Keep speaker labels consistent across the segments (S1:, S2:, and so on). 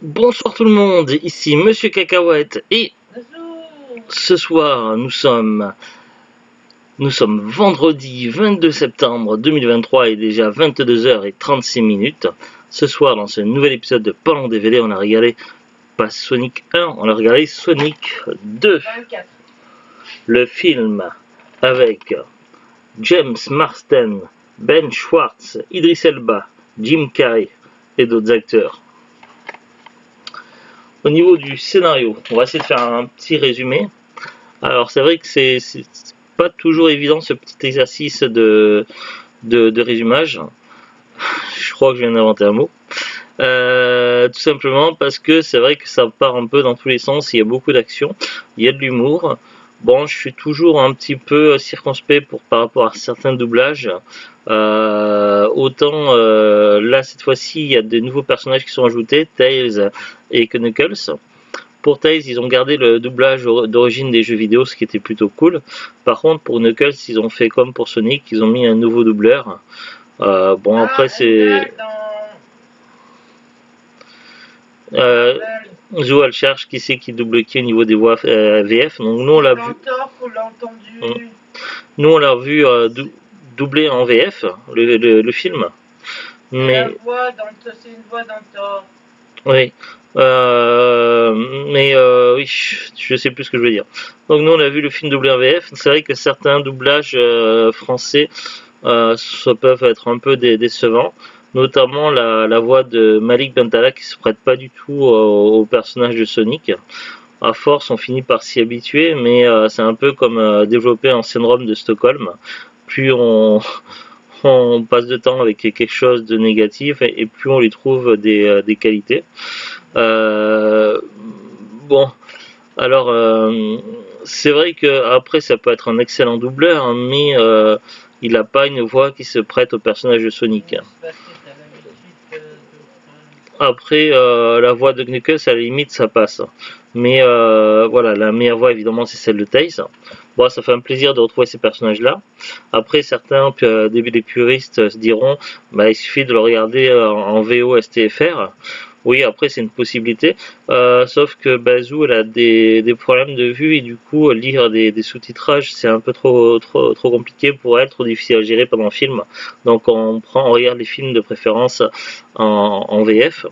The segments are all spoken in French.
S1: Bonsoir tout le monde, ici Monsieur Cacahuète et ce soir nous sommes vendredi 22 septembre 2023 et déjà 22h36. Ce soir dans ce nouvel épisode de Parlons DVD, on a regardé pas Sonic 1, on a regardé Sonic 2.
S2: 24.
S1: Le film avec James Marsden, Ben Schwartz, Idris Elba, Jim Carrey et d'autres acteurs. Au niveau du scénario, on va essayer de faire un petit résumé. Alors c'est vrai que c'est pas toujours évident ce petit exercice de résumage. Je crois que je viens d'inventer un mot. Tout simplement parce que c'est vrai que ça part un peu dans tous les sens, il y a beaucoup d'action, il y a de l'humour. Bon, je suis toujours un petit peu circonspect par rapport à certains doublages. Autant là cette fois-ci il y a de nouveaux personnages qui sont ajoutés, Tails et Knuckles. Pour Tails, ils ont gardé le doublage d'origine des jeux vidéo, ce qui était plutôt cool. Par contre, pour Knuckles, ils ont fait comme pour Sonic, ils ont mis un nouveau doubleur. Bon, après, c'est... Zou, elle cherche qui c'est qui double qui au niveau des voix VF. Donc, nous, on l'a vu. Nous, on l'a vu doublé en VF, le film. Mais...
S2: c'est une voix dans Thor.
S1: Oui. Oui, je sais plus ce que je veux dire. Donc nous on a vu le film doublé en VF. C'est vrai que certains doublages français ça peuvent être un peu décevants, notamment la voix de Malik Bentala qui se prête pas du tout au personnage de Sonic. À force on finit par s'y habituer, mais c'est un peu comme développer un syndrome de Stockholm. Plus on passe de temps avec quelque chose de négatif et plus on lui trouve des qualités. Bon, alors c'est vrai que après ça peut être un excellent doubleur, hein, mais il n'a pas une voix qui se prête au personnage de Sonic. Après la voix de Knuckles à la limite ça passe, mais voilà, la meilleure voix évidemment c'est celle de Tails. Bon, ça fait un plaisir de retrouver ces personnages là. Après certains des puristes se diront bah, il suffit de le regarder en VO STFR. Oui, après c'est une possibilité, sauf que Bazou elle a des problèmes de vue et du coup lire des sous-titrages c'est un peu trop compliqué pour elle, trop difficile à gérer pendant le film. Donc on regarde les films de préférence en VF.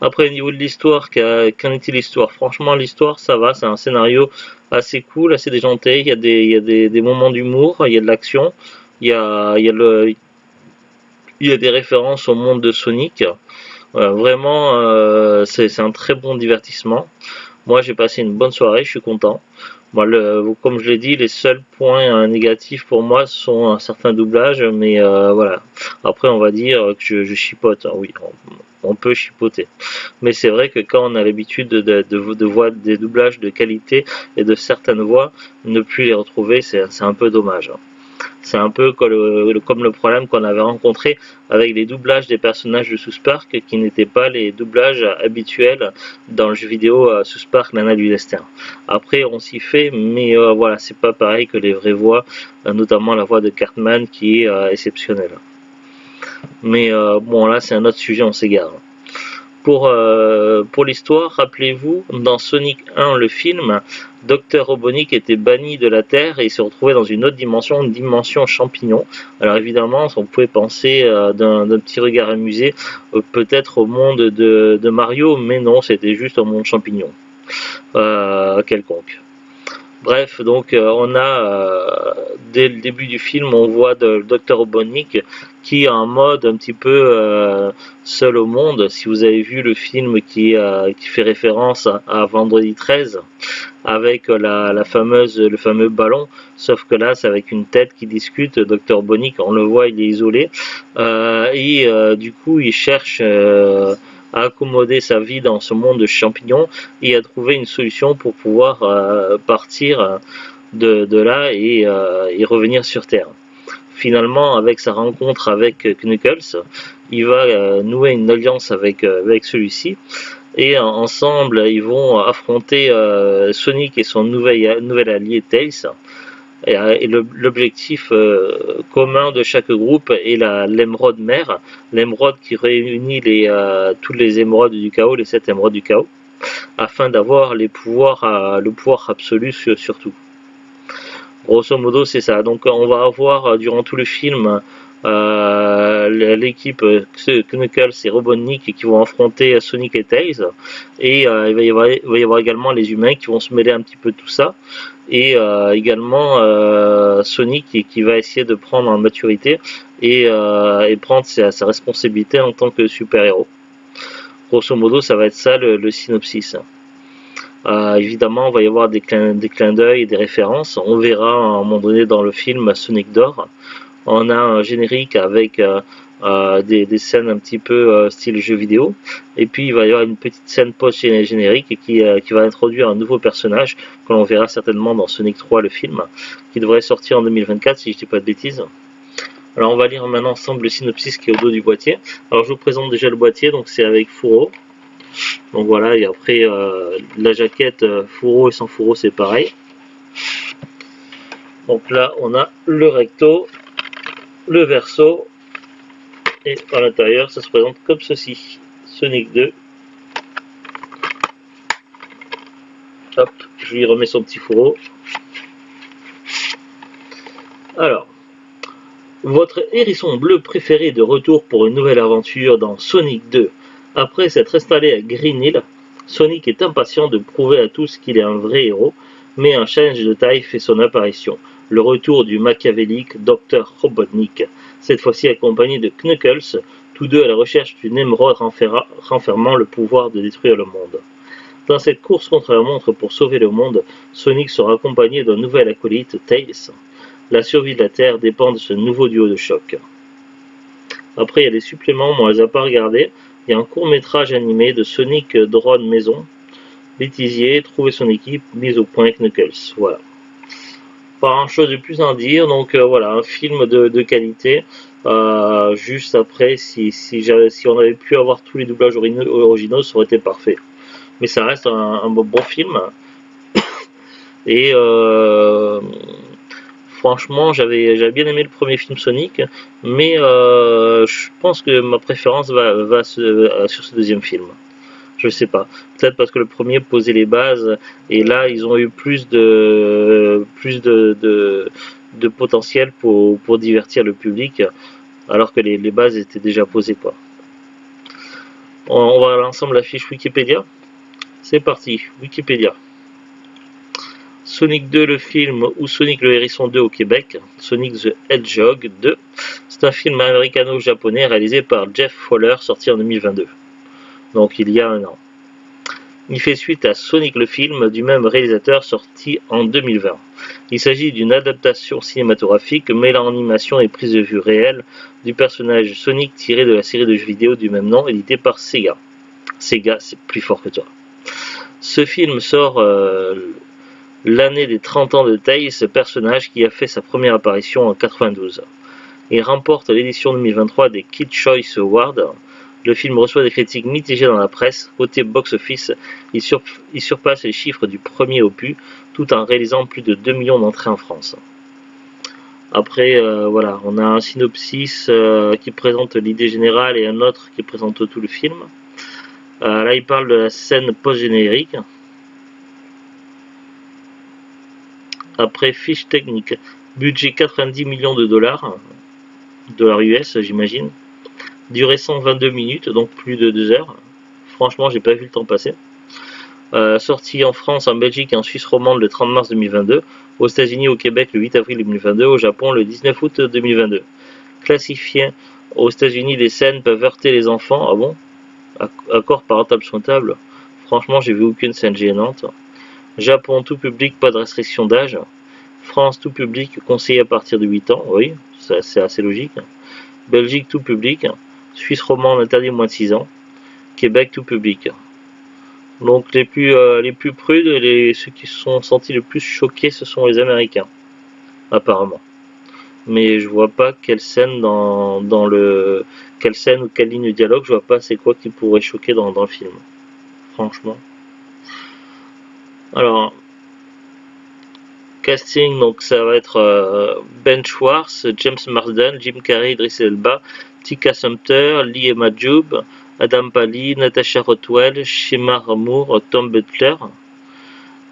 S1: Après au niveau de l'histoire, qu'en est-il l'histoire? Franchement l'histoire ça va, c'est un scénario assez cool, assez déjanté, il y a des moments d'humour, il y a de l'action, il y a des références au monde de Sonic. Vraiment, c'est un très bon divertissement. Moi, j'ai passé une bonne soirée, je suis content. Moi, comme je l'ai dit, les seuls points négatifs pour moi sont un certain doublage, mais voilà. Après, on va dire que je chipote. Hein, oui, on peut chipoter. Mais c'est vrai que quand on a l'habitude de voir des doublages de qualité et de certaines voix, ne plus les retrouver, c'est un peu dommage. Hein. C'est un peu comme le problème qu'on avait rencontré avec les doublages des personnages de South Park qui n'étaient pas les doublages habituels dans le jeu vidéo South Park l'Anneau du Destin. Après on s'y fait, mais voilà, c'est pas pareil que les vraies voix, notamment la voix de Cartman qui est exceptionnelle. Mais bon, là c'est un autre sujet, on s'égare. Pour l'histoire, rappelez-vous, dans Sonic 1, le film, Dr Robotnik était banni de la Terre et il se retrouvait dans une autre dimension, une dimension champignon. Alors évidemment, on pouvait penser d'un petit regard amusé, peut-être au monde de Mario, mais non, c'était juste un monde champignon quelconque. Bref, donc on a dès le début du film, on voit le Dr Robotnik qui est en mode un petit peu seul au monde. Si vous avez vu le film qui fait référence à Vendredi 13 avec le fameux ballon, sauf que là c'est avec une tête qui discute. Dr Robotnik, on le voit, il est isolé et du coup il cherche à accommoder sa vie dans ce monde de champignons et à trouver une solution pour pouvoir partir de là et revenir sur Terre. Finalement, avec sa rencontre avec Knuckles, il va nouer une alliance avec celui-ci et ensemble ils vont affronter Sonic et son nouvel allié Tails. et l'objectif commun de chaque groupe est l'émeraude mère, l'émeraude qui réunit toutes les émeraudes du chaos, les 7 émeraudes du chaos, afin d'avoir le pouvoir absolu sur tout. Grosso modo, c'est ça. Donc, on va avoir durant tout le film l'équipe Knuckles et Robotnik qui vont affronter Sonic et Tails, et il va y avoir également les humains qui vont se mêler un petit peu de tout ça, et également Sonic qui va essayer de prendre en maturité et prendre sa responsabilité en tant que super-héros. Grosso modo, ça va être ça le synopsis. Évidemment, il va y avoir des clins d'œil et des références. On verra à un moment donné dans le film Sonic d'or. On a un générique avec des scènes un petit peu style jeu vidéo. Et puis il va y avoir une petite scène post-générique qui va introduire un nouveau personnage que l'on verra certainement dans Sonic 3, le film, qui devrait sortir en 2024 si je ne dis pas de bêtises. Alors on va lire maintenant ensemble le synopsis qui est au dos du boîtier. Alors je vous présente déjà le boîtier, donc c'est avec fourreau. Donc voilà, et après la jaquette fourreau et sans fourreau c'est pareil. Donc là on a le recto, le verso, et à l'intérieur ça se présente comme ceci. Sonic 2. Hop, je lui remets son petit fourreau. Alors, votre hérisson bleu préféré est de retour pour une nouvelle aventure dans Sonic 2. Après s'être installé à Green Hill, Sonic est impatient de prouver à tous qu'il est un vrai héros, mais un challenge de taille fait son apparition. Le retour du machiavélique Dr Robotnik, cette fois-ci accompagné de Knuckles, tous deux à la recherche d'une émeraude renfermant le pouvoir de détruire le monde. Dans cette course contre la montre pour sauver le monde, Sonic sera accompagné d'un nouvel acolyte, Tails. La survie de la Terre dépend de ce nouveau duo de choc. Après, il y a des suppléments, moi, on les a pas regardés. Il y a un court-métrage animé de Sonic Drone Maison, bêtisier, trouver son équipe, mise au point Knuckles. Voilà. Pas grand chose de plus à en dire, donc voilà, un film de qualité. Juste après, si on avait pu avoir tous les doublages originaux, ça aurait été parfait. Mais ça reste un bon film. Et franchement, j'avais bien aimé le premier film Sonic, mais je pense que ma préférence va sur ce deuxième film. Je sais pas. Peut-être parce que le premier posait les bases, et là ils ont eu plus de potentiel pour divertir le public, alors que les bases étaient déjà posées, quoi. On va l'ensemble la fiche Wikipédia. C'est parti, Wikipédia. Sonic 2 le film, ou Sonic le Hérisson 2 au Québec, Sonic the Hedgehog 2, c'est un film américano-japonais réalisé par Jeff Fowler, sorti en 2022, donc il y a un an. Il fait suite à Sonic le film du même réalisateur, sorti en 2020. Il s'agit d'une adaptation cinématographique mêlant animation et prise de vue réelle du personnage Sonic tiré de la série de jeux vidéo du même nom, édité par Sega. Sega, c'est plus fort que toi. Ce film sort l'année des 30 ans de Tails, ce personnage qui a fait sa première apparition en 92. Il remporte l'édition 2023 des Kids Choice Awards. Le film reçoit des critiques mitigées dans la presse. Côté box-office, il surpasse les chiffres du premier opus, tout en réalisant plus de 2 millions d'entrées en France. Après, voilà, on a un synopsis qui présente l'idée générale et un autre qui présente tout le film. Là, il parle de la scène post-générique. Après, fiche technique, budget 90 millions de dollars US, j'imagine. Durée 122 minutes, donc plus de 2 heures. Franchement, j'ai pas vu le temps passer. Sortie en France, en Belgique et en Suisse romande le 30 mars 2022. Aux États-Unis, au Québec le 8 avril 2022. Au Japon le 19 août 2022. Classifié aux États-Unis, les scènes peuvent heurter les enfants. Ah bon? Accord parental souhaitable. Franchement, j'ai vu aucune scène gênante. Japon, tout public, pas de restriction d'âge. France, tout public, conseillé à partir de 8 ans. Oui, c'est assez logique. Belgique, tout public. Suisse romande, interdit moins de 6 ans. Québec, tout public. Donc les plus prudes, ceux qui se sont sentis le plus choqués, ce sont les Américains, apparemment. Mais je vois pas quelle scène quelle scène ou quelle ligne de dialogue, je vois pas c'est quoi qui pourrait choquer dans le film. Franchement. Alors, Casting, donc ça va être Ben Schwartz, James Marsden, Jim Carrey, Idris Elba, Tika Sumpter, Lee Majjoub, Adam Pally, Natasha Rothwell, Shemar Moore, Tom Butler,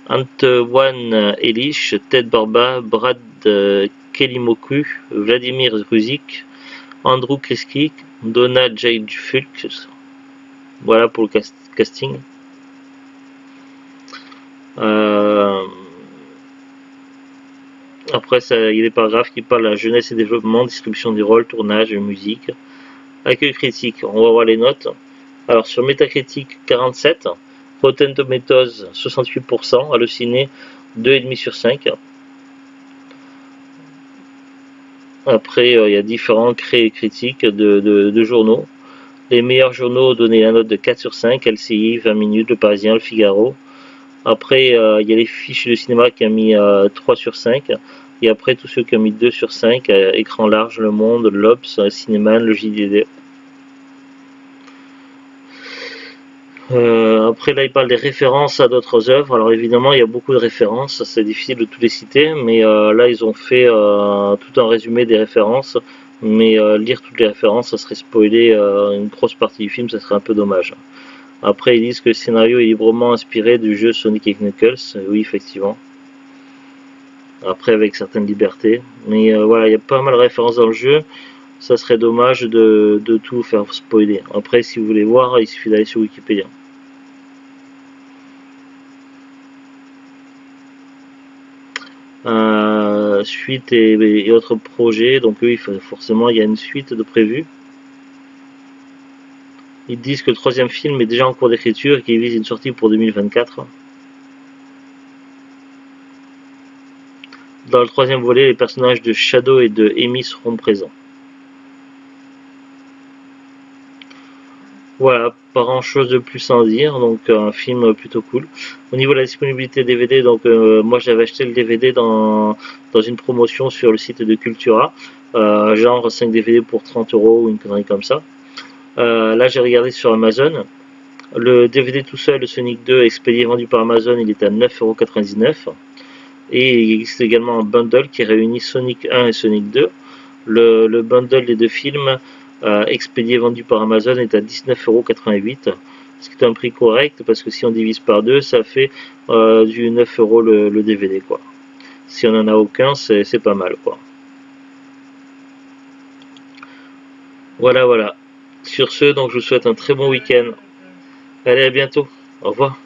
S1: Antoine Elish, Ted Barba, Brad Kelimoku, Vladimir Ruzik, Andrew Kriski, Donald J. Fulks. Voilà pour le casting. Après, il y a des paragraphes qui parlent de la jeunesse et développement, distribution du rôle, tournage, musique. Accueil critique, on va voir les notes. Alors sur Metacritic 47, Rotten Tomatoes 68%, Allociné 2,5 sur 5. Après, il y a différents critiques de journaux. Les meilleurs journaux donnaient la note de 4 sur 5, LCI, 20 minutes, Le Parisien, Le Figaro. Après, il y a les fiches de cinéma qui a mis 3 sur 5. Et après, tous ceux qui ont mis 2 sur 5, Écran Large, Le Monde, l'Obs, Cinéman, le JDD. Après, là, il parle des références à d'autres œuvres. Alors, évidemment, il y a beaucoup de références. C'est difficile de tous les citer. Mais là, ils ont fait tout un résumé des références. Mais lire toutes les références, ça serait spoiler une grosse partie du film. Ça serait un peu dommage. Après, ils disent que le scénario est librement inspiré du jeu Sonic & Knuckles. Oui, effectivement. Après, avec certaines libertés. Mais voilà, il y a pas mal de références dans le jeu. Ça serait dommage de tout faire spoiler. Après, si vous voulez voir, il suffit d'aller sur Wikipédia. Suite et autres projets. Donc oui, forcément, il y a une suite de prévue. Ils disent que le troisième film est déjà en cours d'écriture et qu'il vise une sortie pour 2024. Dans le troisième volet, les personnages de Shadow et de Amy seront présents. Voilà, pas grand chose de plus à en dire, donc un film plutôt cool. Au niveau de la disponibilité DVD, donc moi j'avais acheté le DVD dans une promotion sur le site de Cultura, genre 5 DVD pour 30 € ou une connerie comme ça. Là j'ai regardé sur Amazon, le DVD tout seul, le Sonic 2 expédié vendu par Amazon, il est à 9,99 €. Et il existe également un bundle qui réunit Sonic 1 et Sonic 2. Le bundle des deux films expédié vendu par Amazon est à 19,88 €, ce qui est un prix correct parce que si on divise par deux, ça fait du 9 € le DVD quoi. Si on en a aucun, c'est pas mal quoi. Voilà. Sur ce, donc je vous souhaite un très bon week-end. Allez, à bientôt. Au revoir.